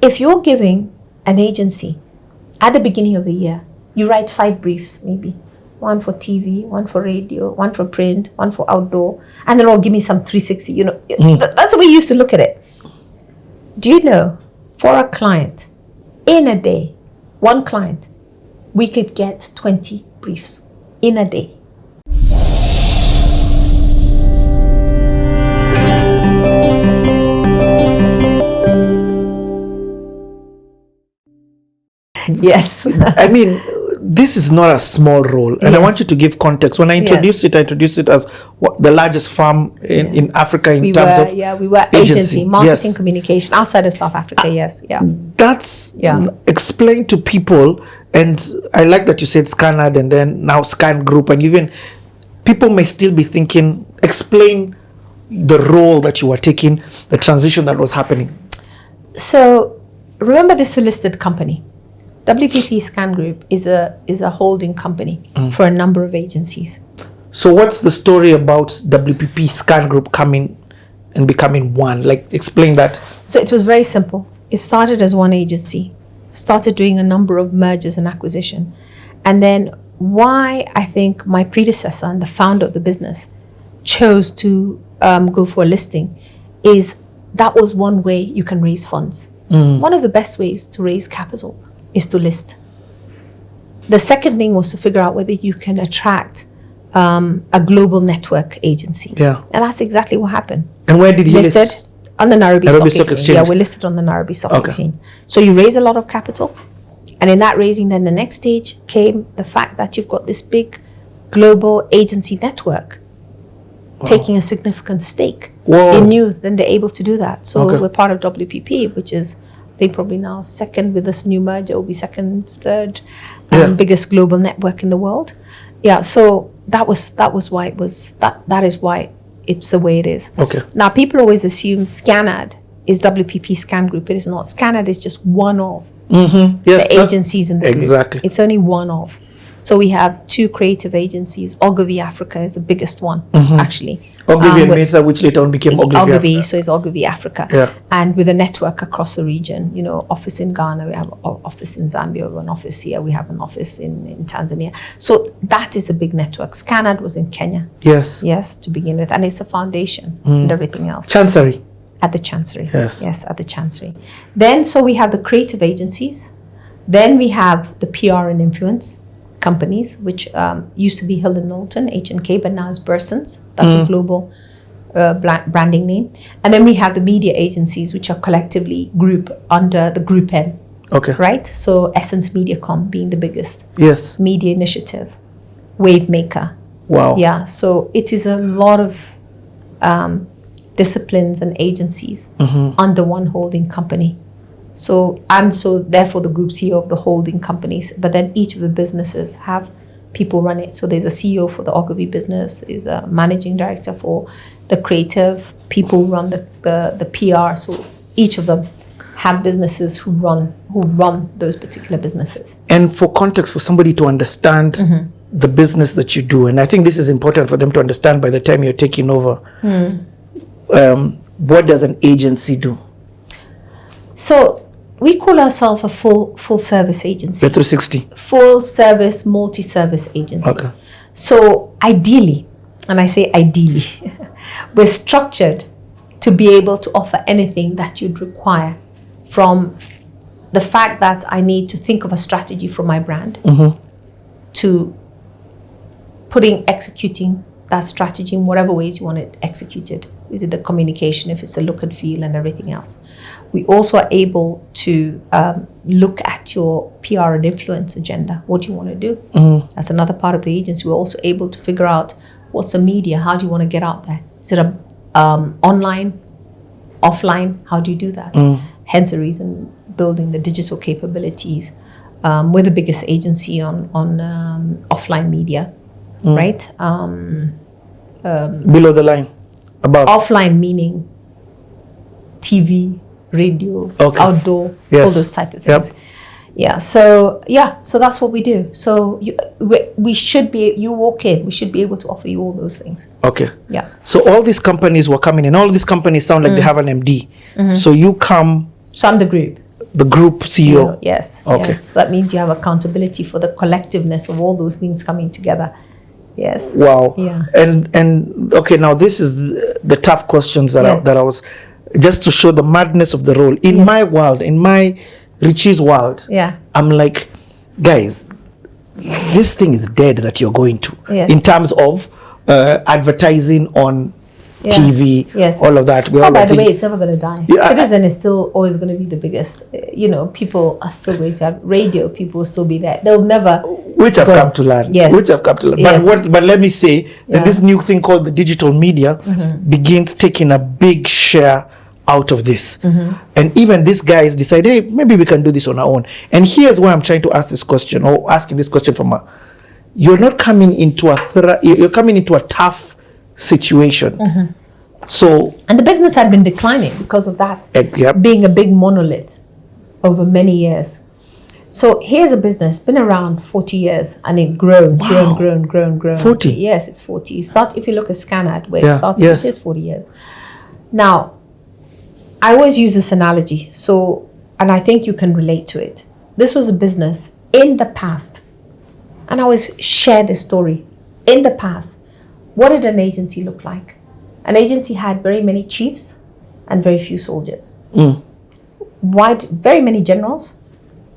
if you're giving an agency at the beginning of the year, you write 5 briefs, maybe. One for TV, one for radio, one for print, one for outdoor, and then give me some 360, That's the way you used to look at it. Do you know, for a client, in a day, one client, we could get 20 briefs in a day. Yes. I mean, this is not a small role, and I want you to give context. When I introduced it, I introduced it as the largest firm in Africa in terms of we were agency marketing communication outside of South Africa. That's explain to people, and I like that you said Scanned and then now Scan Group, and even people may still be thinking, explain the role that you were taking, the transition that was happening. So remember, this is a listed company. WPP Scan Group is a holding company for a number of agencies. So what's the story about WPP Scan Group coming and becoming one? Like, explain that. So it was very simple. It started as one agency, started doing a number of mergers and acquisition. And then why I think my predecessor and the founder of the business chose to go for a listing is that was one way you can raise funds. One of the best ways to raise capital is to list. The second thing was to figure out whether you can attract a global network agency. Yeah. And that's exactly what happened. And where did he list? On the Nairobi Stock Exchange. Yeah, we're listed on the Nairobi Stock Exchange. So you raise a lot of capital. And in that raising, then the next stage came the fact that you've got this big global agency network taking a significant stake in you. Then they're able to do that. So we're part of WPP, which is, I think, probably now second with this new merger, will be second, third biggest global network in the world. Yeah, so that was why it was that is why it's the way it is. Okay. Now people always assume Scanned is WPP Scan Group. It is not. Scanned is just one of the agencies in the group. Exactly. It's only one of. So we have 2 creative agencies. Ogilvy Africa is the biggest one, actually. Ogilvy and MPESA, which later on became Ogilvy. So it's Ogilvy Africa. Yeah. And with a network across the region, office in Ghana, we have an office in Zambia, we have an office here, we have an office in Tanzania. So that is a big network. Scanned was in Kenya. Yes, to begin with. And it's a foundation and everything else. Chancery. At the Chancery. Yes, at the Chancery. Then, so we have the creative agencies. Then we have the PR and influence companies, which used to be Hill & Knowlton, H&K, but now is Bursons. That's a global branding name. And then we have the media agencies, which are collectively grouped under the Group M. Okay. Right? So Essence Mediacom being the biggest. Yes. Media Initiative, Wavemaker. Wow. Yeah, so it is a lot of disciplines and agencies under one holding company. So therefore the group CEO of the holding companies, but then each of the businesses have people run it. So there's a CEO for the Ogilvy business, is a managing director for the creative, people who run the PR. So each of them have businesses who run those particular businesses. And for context, for somebody to understand the business that you do, and I think this is important for them to understand by the time you're taking over, what does an agency do? So we call ourselves a full service agency. The 360. Full service, multi-service agency. Okay. So ideally, and I say ideally, we're structured to be able to offer anything that you'd require, from the fact that I need to think of a strategy for my brand to executing that strategy in whatever ways you want it executed. Is it the communication, if it's a look and feel and everything else. We also are able to look at your PR and influence agenda. What do you want to do? That's another part of the agency. We're also able to figure out what's the media, how do you want to get out there? Is it online, offline? How do you do that? Hence the reason building the digital capabilities. We're the biggest agency on offline media, right? Below the line. Above. Offline meaning TV, radio, outdoor, all those type of things. So that's what we do. So we should be, you walk in, we should be able to offer you all those things. Okay. Yeah. So all these companies were coming in. All these companies sound like they have an MD. So you come. So I'm the group. the group CEO. Yes. Okay. Yes. That means you have accountability for the collectiveness of all those things coming together. Yes. Wow. Yeah. And okay, now this is the tough questions that I was, just to show the madness of the role. In my world, in my Richie's world, I'm like, guys, this thing is dead that you're going to. In terms of advertising on TV, all of that. By the way, it's never going to die. Citizen is still always going to be the biggest. People are still going to have radio. People will still be there. They'll never. Which I've come to learn. Which I've come to learn. But let me say that this new thing called the digital media begins taking a big share out of this. And even these guys decide, hey, maybe we can do this on our own. And here's why I'm trying to ask this question, or asking this question from you're not coming into you're coming into a tough situation. So, and the business had been declining because of that, being a big monolith over many years. So here's a business been around 40 years and it grown. 40? Yes, it's 40. If you look at Scanad, where it started, it is 40 years. Now, I always use this analogy, and I think you can relate to it. This was a business in the past, and I always share this story. In the past, what did an agency look like? An agency had very many chiefs and very few soldiers. Very many generals,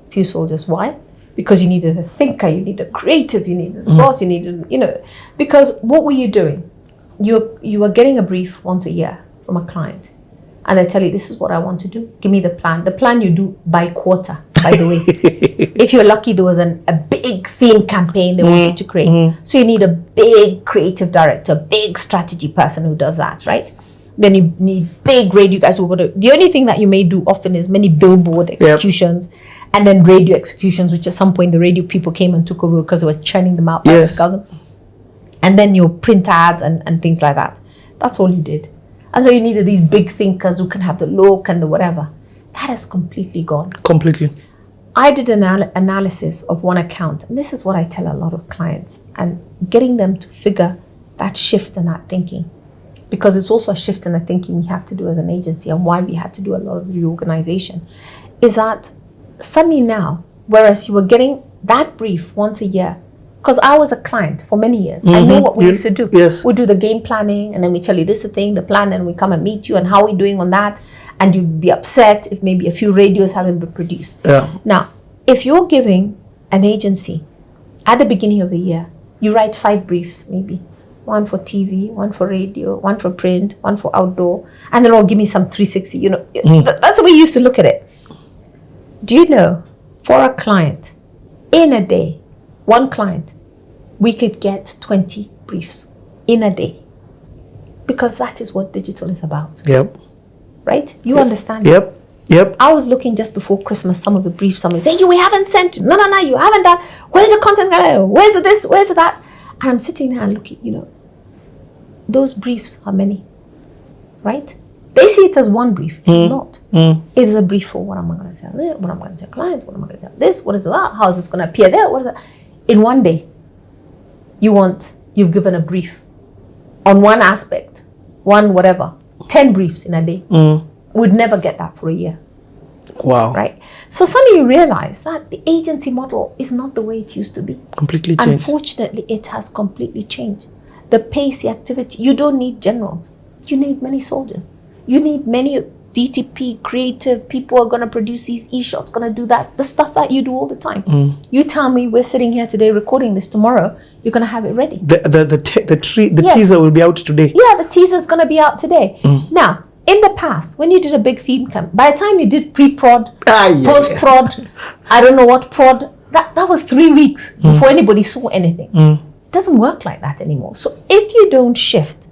few soldiers. Why? Because you needed a thinker, you needed a creative, you needed a boss, you needed, because what were you doing? You were getting a brief once a year from a client. And they tell you, this is what I want to do. Give me the plan. The plan you do by quarter, by the way. If you're lucky, there was a big theme campaign they wanted to create. So you need a big creative director, big strategy person who does that, right? Then you need big radio guys who are going to... The only thing that you may do often is many billboard executions and then radio executions, which at some point the radio people came and took over because they were churning them out. And then your print ads and things like that. That's all you did. And so you needed these big thinkers who can have the look and the whatever. That has completely gone. Completely. I did an analysis of one account, and this is what I tell a lot of clients, and getting them to figure that shift in that thinking. Because it's also a shift in the thinking we have to do as an agency, and why we had to do a lot of reorganization, is that suddenly now, whereas you were getting that brief once a year, because I was a client for many years. I know what we used to do. We do the game planning, and then we tell you this is the thing, the plan, and we come and meet you, and how are we doing on that? And you'd be upset if maybe a few radios haven't been produced. Now, if you're giving an agency at the beginning of the year, you write 5 briefs, maybe. One for TV, one for radio, one for print, one for outdoor, and then give me some 360. That's the way you used to look at it. Do you know, for a client, in a day, one client, we could get 20 briefs in a day, because that is what digital is about. Right? You understand? I was looking just before Christmas, some of the briefs, somebody say, we haven't sent, no, you haven't done, where's the content guy? Where's the this, where's the that? And I'm sitting there and looking, those briefs are many, right? They see it as one brief. It's not. It is a brief for what am I going to tell there, what am I going to tell clients, what am I going to tell this, what is that, how is this going to appear there, what is that? In one day, you've given a brief on one aspect, one whatever, 10 briefs in a day. We'd never get that for a year. Wow. Right? So suddenly you realize that the agency model is not the way it used to be. Completely changed. Unfortunately, it has completely changed. The pace, the activity, you don't need generals. You need many soldiers. You need many DTP, creative people are going to produce these e-shots, going to do that, the stuff that you do all the time. You tell me we're sitting here today recording this, tomorrow you're going to have it ready. The teaser will be out today. Yeah, the teaser is going to be out today. Now, in the past, when you did a big theme camp, by the time you did pre-prod, post-prod, I don't know what prod, that was 3 weeks before anybody saw anything. It doesn't work like that anymore. So if you don't shift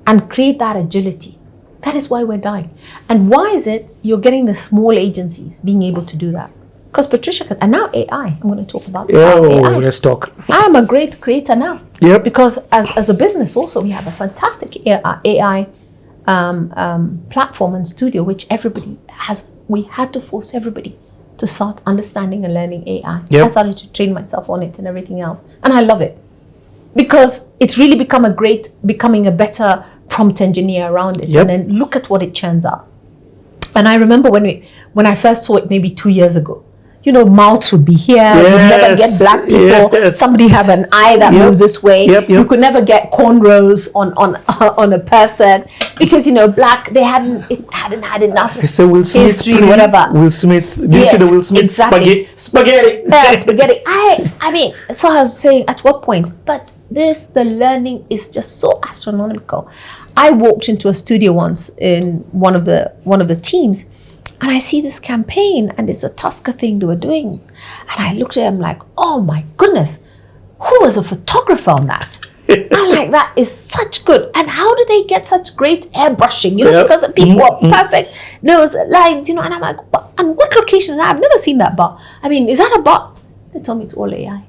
and create that agility, that is why we're dying. And why is it you're getting the small agencies being able to do that? Because Patricia, and now AI, I'm going to talk about AI. Let's talk. I'm a great creator now. Because as a business also, we have a fantastic AI platform and studio, which everybody has. We had to force everybody to start understanding and learning AI. I started to train myself on it and everything else. And I love it. Because it's really becoming a better prompt engineer around it. And then look at what it churns out. And I remember when I first saw it maybe 2 years ago, you know, mouths would be here. You'd never get black people. Yes. Somebody have an eye that moves this way. You could never get cornrows on a person because, you know, black, it hadn't had enough so Will Smith history, whatever. Will Smith. Did you see the Will Smith spaghetti? Yeah, spaghetti. I mean, so I was saying at what point, but the learning is just so astronomical. I walked into a studio once in one of the teams, and I see this campaign, and it's a Tusker thing they were doing. And I looked at him like, oh my goodness, who was a photographer on that? I'm like, that is such good. And how do they get such great airbrushing? You know, because the people are perfect, nose lines, you know. And I'm like, and what location is that? I've never seen that bar. I mean, is that a bar? They told me it's all AI.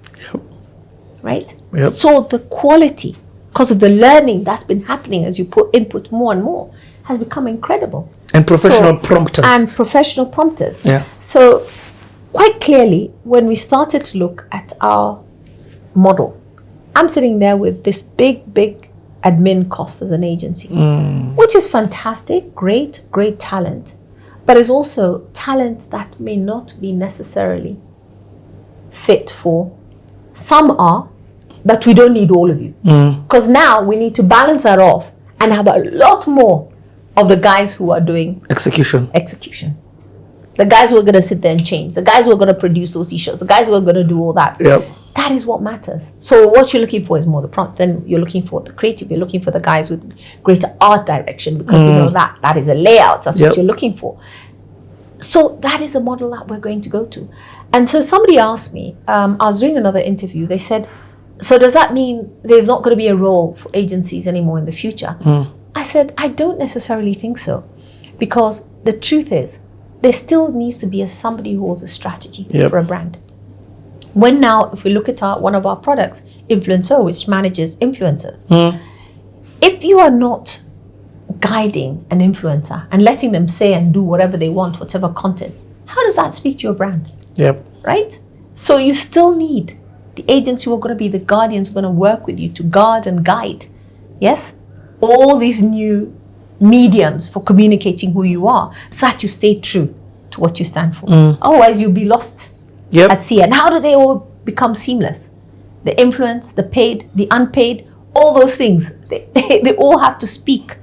Right? So the quality, because of the learning that's been happening as you put input more and more, has become incredible. And professional prompters. Yeah. So quite clearly, when we started to look at our model, I'm sitting there with this big admin cost as an agency, which is fantastic, great talent, but is also talent that may not be necessarily fit for. Some are, but we don't need all of you. Because now we need to balance that off and have a lot more of the guys who are doing execution. The guys who are going to sit there and change. The guys who are going to produce those t-shirts. The guys who are going to do all that. That is what matters. So what you're looking for is more the prompt. Then you're looking for the creative. You're looking for the guys with greater art direction because you know that is a layout. That's what you're looking for. So that is a model that we're going to go to. And so somebody asked me, I was doing another interview. They said, so does that mean there's not going to be a role for agencies anymore in the future? I said, I don't necessarily think so. Because the truth is, there still needs to be somebody who holds a strategy for a brand. When now, if we look at one of our products, Influencer, which manages influencers, if you are not guiding an influencer and letting them say and do whatever they want, whatever content, how does that speak to your brand? Right? So you still need the agents who are going to be the guardians, who are going to work with you to guard and guide. Yes? All these new mediums for communicating who you are so that you stay true to what you stand for. Otherwise, you'll be lost at sea. And how do they all become seamless? The influence, the paid, the unpaid, all those things, they all have to speak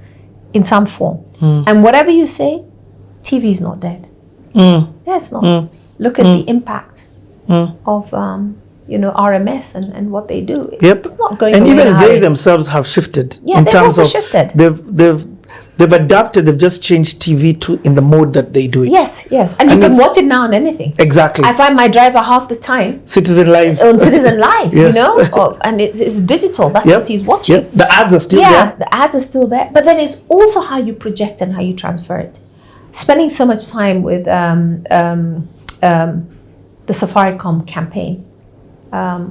in some form. And whatever you say, TV is not dead. Yeah, it's not. Look at the impact of RMS and what they do. It's not going and away. And even they themselves have shifted. Yeah, they've also shifted. They've adapted. They've just changed TV to in the mode that they do it. Yes. And you can watch it now on anything. Exactly. I find my driver half the time Citizen Live. On Citizen Live, you know, and it's digital. That's what he's watching. The ads are still there. Yeah, the ads are still there. But then it's also how you project and how you transfer it. Spending so much time with the Safaricom campaign.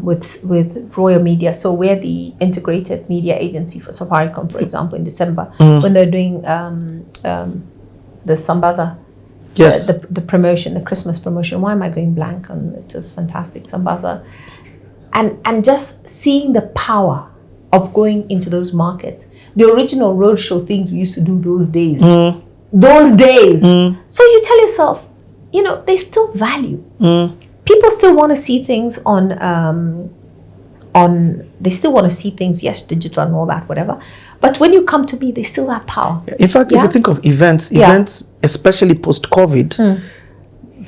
With Royal Media. So we're the integrated media agency for Safaricom, for example, in December, when they're doing the Sambaza, the promotion, the Christmas promotion. Why am I going blank on it? It's fantastic, Sambaza. And just seeing the power of going into those markets. The original roadshow things we used to do those days. So you tell yourself, you know, they still value. People still want to see things they still want to see things, yes, digital and all that, whatever. But when you come to me, they still have power. In fact, if you think of events, especially post-COVID,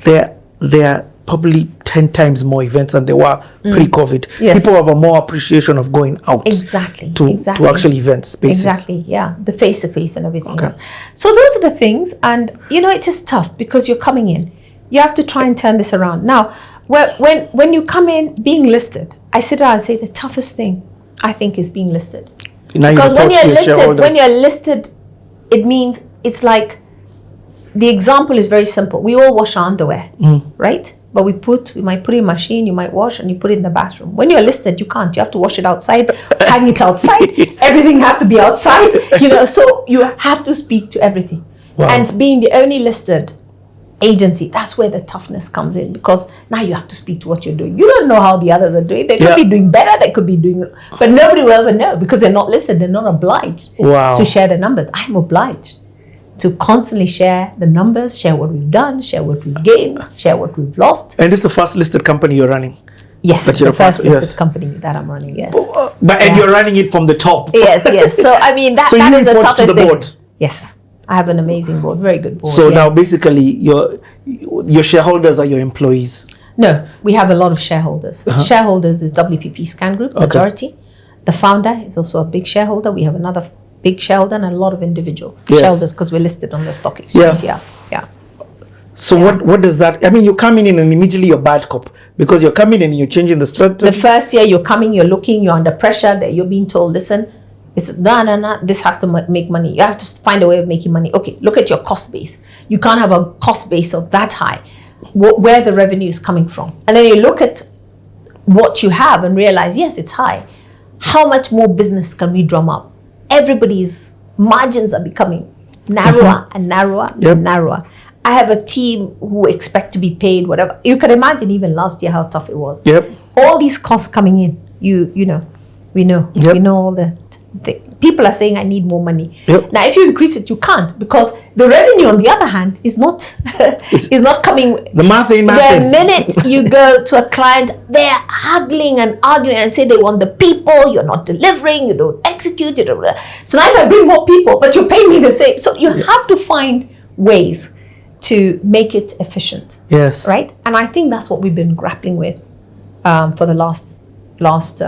there are probably 10 times more events than there were pre-COVID. People have a more appreciation of going out. Exactly. To actual event spaces. Exactly, yeah. The face-to-face and everything else. So those are the things. And, you know, it is tough because you're coming in. You have to try and turn this around. Now, when you come in being listed, I sit down and say the toughest thing I think is being listed. Because when you're listed, it means it's like, the example is very simple. We all wash our underwear, right? But we might put it in a machine, you might wash, and you put it in the bathroom. When you're listed, you can't. You have to wash it outside, hang it outside. Everything has to be outside, you know. So you have to speak to everything. Wow. And being the only listed agency, that's where the toughness comes in, because now you have to speak to what you're doing. You don't know how the others are doing. They could be doing better, they could be doing, but nobody will ever know because they're not listed. They're not obliged to share the numbers. I'm obliged. to constantly share the numbers, share what we've done, share what we've gained, share what we've lost. And this is the first listed company you're running? Yes, it's the first listed company that I'm running, yes. And you're running it from the top. Yes. So, I mean, that is the toughest thing. Board. Yes. I have an amazing board, very good board. So now basically your shareholders are your employees? No, we have a lot of shareholders. Shareholders is WPP Scan Group, majority. The founder is also a big shareholder. We have another big shareholder and a lot of individual shareholders because we're listed on the stock exchange. Yeah. So what does that, I mean, you come in and immediately you're bad cop because you're coming in and you're changing the strategy. The first year you're coming, you're looking, you're under pressure, that you're being told, listen, it's no, this has to make money. You have to find a way of making money. Okay, look at your cost base. You can't have a cost base of that high. Where the revenue is coming from. And then you look at what you have and realize, yes, it's high. How much more business can we drum up? Everybody's margins are becoming narrower and narrower and narrower. I have a team who expect to be paid whatever. You can imagine even last year how tough it was. All these costs coming in, we know all the people are saying I need more money. Now if you increase it, you can't, because the revenue on the other hand is not coming. The math ain't mathing. The minute you go to a client, they're haggling and arguing and say they want the people, you're not delivering, you don't execute, so now if I bring more people but you're paying me the same, so you have to find ways to make it efficient. Right? And I think that's what we've been grappling with for the last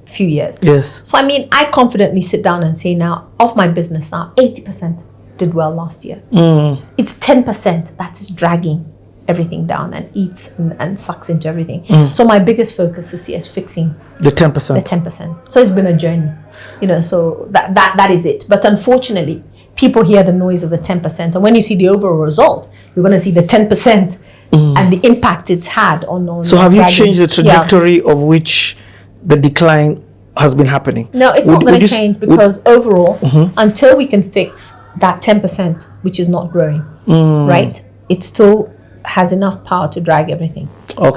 few years. So I mean, I confidently sit down and say now, of my business now, 80% did well last year. It's 10% that is dragging everything down and eats and sucks into everything. So my biggest focus this year is fixing the 10%. The 10%. So it's been a journey, so that is it. But unfortunately, people hear the noise of the 10%, and when you see the overall result, you're going to see the 10% and the impact it's had on. So have you changed the trajectory of which the decline has been happening? No, it's not going to change, because overall, until we can fix that 10%, which is not growing, right? It still has enough power to drag everything. I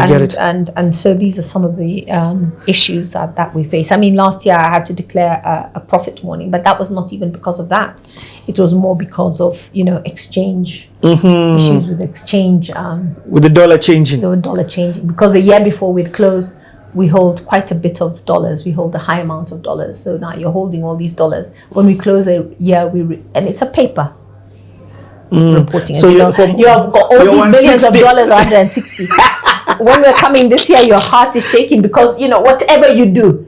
get it. And so these are some of the issues that we face. I mean, last year I had to declare a profit warning, but that was not even because of that. It was more because of exchange issues with exchange. With the dollar changing. The dollar changing, because the year before we'd closed, we hold quite a bit of dollars. We hold a high amount of dollars. So now you're holding all these dollars. When we close the year, and it's a paper reporting. So you have got all these billions of dollars, 160. When we're coming this year, your heart is shaking, because whatever you do,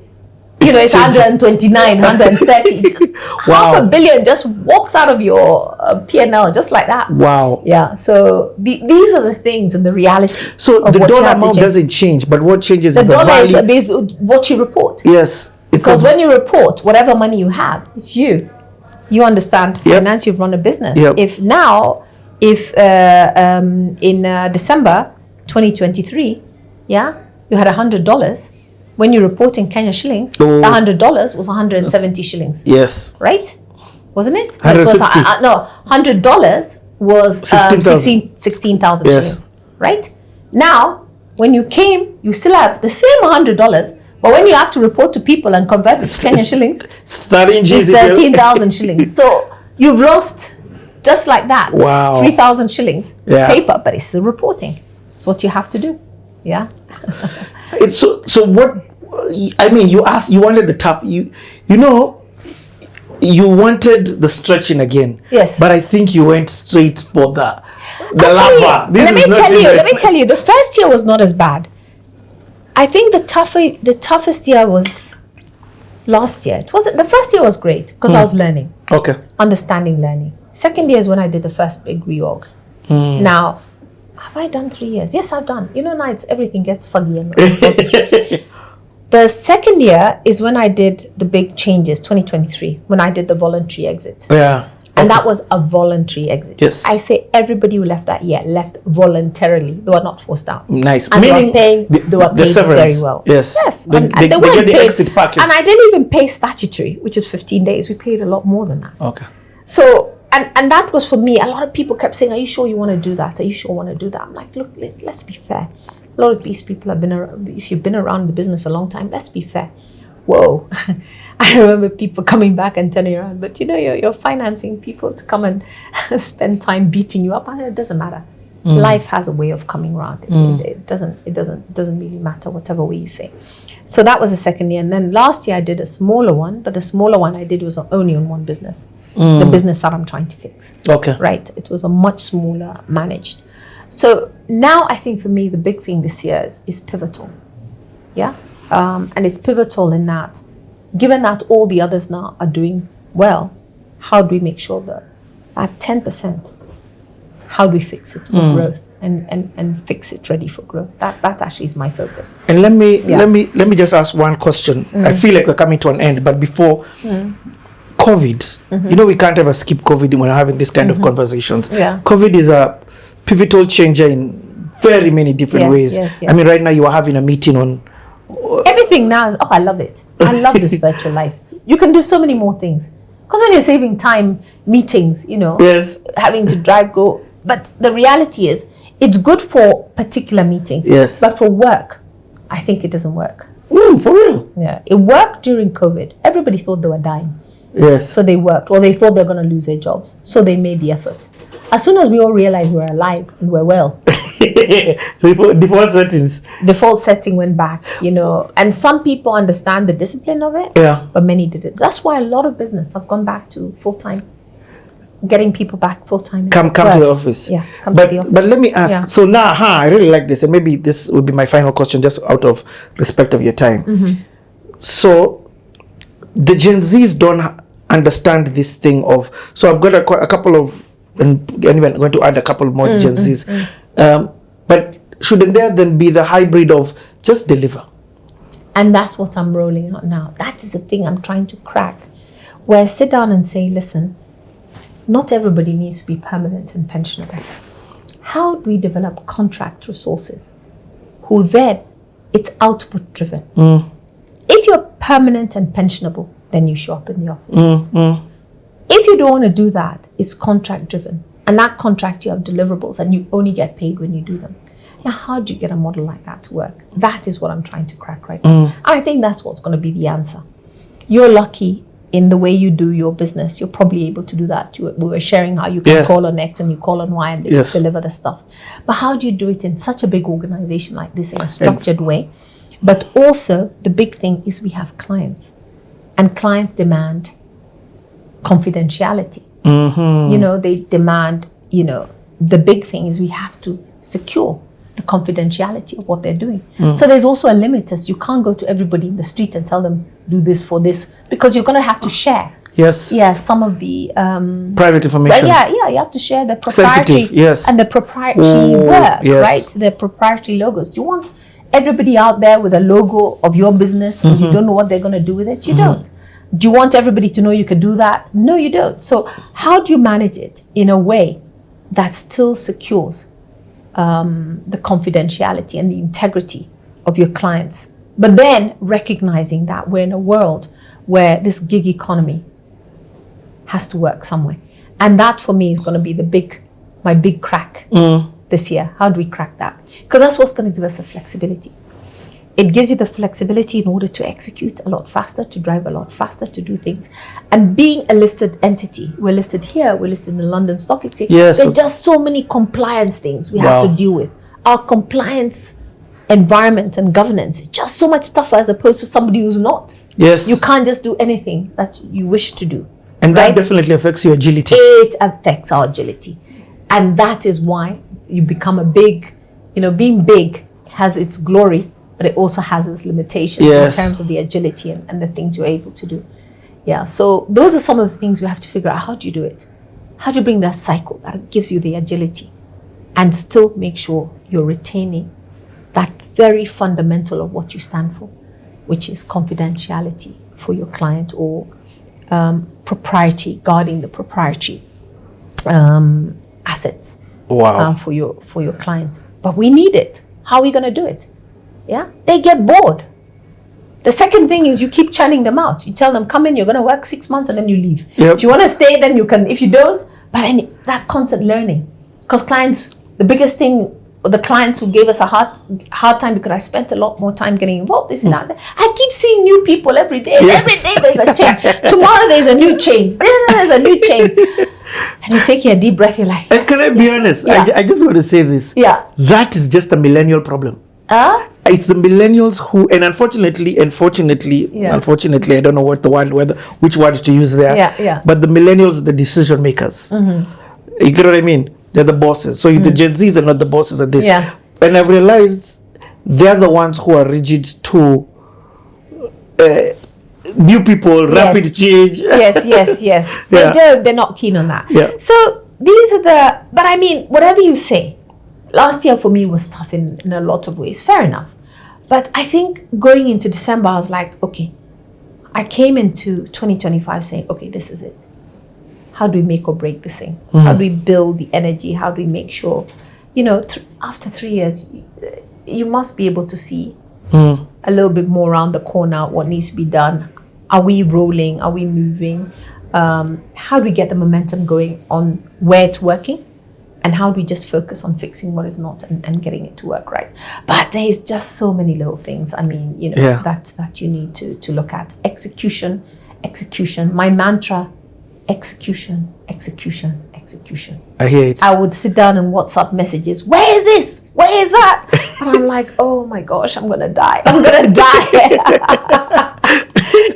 it's 129, 130. Half a billion just walks out of your P&L just like that. Yeah. So these are the things and the reality. So the dollar amount doesn't change, but what changes the is the dollar value. is based on what you report. Yes. Because when you report, whatever money you have, it's you. You understand finance. You've run a business. If in December 2023, you had $100. When you report in Kenya shillings, the $100 was 170 shillings. Yes. Right? Wasn't it? $160. $100 was 16,000 shillings. Right? Now, when you came, you still have the same $100, but when you have to report to people and convert it to Kenya shillings, it's 13,000 shillings. So you've lost, just like that, 3,000 shillings paper, but it's still reporting. It's what you have to do. Yeah. So what? I mean, you wanted the top. You wanted the stretching again. Yes. But I think you went straight for the lava. Let me tell you. The first year was not as bad. I think the toughest year was last year. It wasn't. The first year was great because I was learning. Understanding learning. Second year is when I did the first big reorg. Now, have I done 3 years? Yes, I've done. Now everything gets foggy and fuzzy. The second year is when I did the big changes, 2023, when I did the voluntary exit. And that was a voluntary exit. Yes. I say everybody who left that year left voluntarily. They were not forced out. Nice. And they were paid very well. Yes. They get weren't the paid. exit package. And I didn't even pay statutory, which is 15 days. We paid a lot more than that. So, and that was for me. A lot of people kept saying, are you sure you want to do that? Are you sure you want to do that? I'm like, look, let's be fair. A lot of these people have been around. If you've been around the business a long time, let's be fair. whoa. I remember people coming back and turning around, but you're financing people to come and spend time beating you up. It doesn't matter. Life has a way of coming around. It doesn't really matter whatever way you say. So that was the second year. And then last year I did a smaller one, but the smaller one I did was only on one business. The business that I'm trying to fix. Okay. Right. It was a much smaller managed. So now I think for me, the big thing this year is pivotal. Yeah. And it's pivotal in that, given that all the others now are doing well, how do we make sure that at 10%, how do we fix it for growth and fix it ready for growth? That actually is my focus. And let me just ask one question. I feel like we're coming to an end, but before COVID, we can't ever skip COVID when we're having this kind of conversations. Yeah. COVID is a pivotal changer in very many different ways. Yes. I mean, right now you are having a meeting on everything now is, I love it. I love this virtual life. You can do so many more things. Because when you're saving time, meetings, yes, having to go. But the reality is, it's good for particular meetings. Yes. But for work, I think it doesn't work. For real? Yeah. It worked during COVID. Everybody thought they were dying. Yes. So they worked, or they thought they were going to lose their jobs. So they made the effort. As soon as we all realized we're alive and we're well, default setting went back, and some people understand the discipline of it, but many didn't. That's why a lot of business have gone back to full-time, getting people back full-time. Come to the office. Yeah, to the office. But let me ask, so now, I really like this, and maybe this would be my final question, just out of respect of your time. So, the Gen Zs don't understand this thing of, so I've got a couple of, and even going to add a couple more Gen Zs, but shouldn't there then be the hybrid of just deliver? And that's what I'm rolling out now. That is the thing I'm trying to crack, where I sit down and say, listen, not everybody needs to be permanent and pensionable. How do we develop contract resources who then, it's output driven? If you're permanent and pensionable, then you show up in the office. If you don't want to do that, it's contract driven. And that contract, you have deliverables and you only get paid when you do them. Now, how do you get a model like that to work? That is what I'm trying to crack right now. And I think that's what's going to be the answer. You're lucky in the way you do your business. You're probably able to do that. We were sharing how you can call on X and you call on Y and they deliver the stuff. But how do you do it in such a big organization like this in a structured way? But also, the big thing is we have clients. And clients demand confidentiality. They demand, the big thing is we have to secure the confidentiality of what they're doing. So there's also a limit, as you can't go to everybody in the street and tell them, do this for this, because you're going to have to share. Yes. Yeah, some of the private information. You have to share the proprietary and the proprietary work, right? The proprietary logos. Do you want everybody out there with a logo of your business and you don't know what they're going to do with it? You don't. Do you want everybody to know you can do that? No, you don't. So how do you manage it in a way that still secures the confidentiality and the integrity of your clients, but then recognizing that we're in a world where this gig economy has to work somewhere? And that for me is going to be my big crack this year. How do we crack that? Because that's what's going to give us the flexibility. It gives you the flexibility in order to execute a lot faster, to drive a lot faster, to do things. And being a listed entity, we're listed here, we're listed in the London Stock Exchange. There are just so many compliance things we have to deal with. Our compliance environment and governance is just so much tougher as opposed to somebody who's not. Yes. You can't just do anything that you wish to do. And that definitely affects your agility. It affects our agility. And that is why you become a big, being big has its glory, but it also has its limitations in terms of the agility and the things you're able to do. Yeah, so those are some of the things we have to figure out. How do you do it? How do you bring that cycle that gives you the agility and still make sure you're retaining that very fundamental of what you stand for, which is confidentiality for your client, or propriety, guarding the proprietary assets for your client. But we need it. How are we going to do it? Yeah, they get bored. The second thing is you keep churning them out. You tell them, come in, you're going to work 6 months and then you leave. If you want to stay, then you can. If you don't, but then that constant learning. Because clients, the biggest thing the clients who gave us a hard time because I spent a lot more time getting involved. This and that. I keep seeing new people every day. Yes. Every day there's a change. Tomorrow there's a new change. Then there's a new change. And you take a deep breath. You're like, And can I be honest? Yeah. I just want to say this. Yeah. That is just a millennial problem. It's the millennials who, and unfortunately, I don't know which word to use there. Yeah. But the millennials are the decision makers. You get what I mean? They're the bosses. So the Gen Zs are not the bosses at this. Yeah. And I've realized they're the ones who are rigid to new people, rapid change. Yes. Yeah. They're not keen on that. Yeah. So these are but I mean, whatever you say, last year for me was tough in a lot of ways. Fair enough. But I think going into December, I was like, okay, I came into 2025 saying, okay, this is it. How do we make or break this thing? How do we build the energy? How do we make sure, after 3 years, you must be able to see a little bit more around the corner, what needs to be done. Are we rolling? Are we moving? How do we get the momentum going on where it's working? And how do we just focus on fixing what is not and getting it to work right? But there's just so many little things, I mean, that you need to look at. Execution. My mantra, execution. I hear it. I would sit down and WhatsApp messages. Where is this? Where is that? And I'm like, oh my gosh, I'm going to die.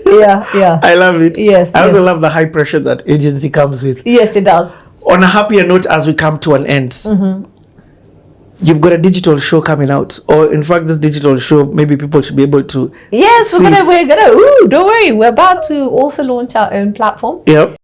Yeah. I love it. Yes. I also love the high pressure that agency comes with. Yes, it does. On a happier note, as we come to an end, you've got a digital show coming out, or in fact, this digital show, maybe people should be able to. Yes, we're gonna. Don't worry, we're about to also launch our own platform. Yep.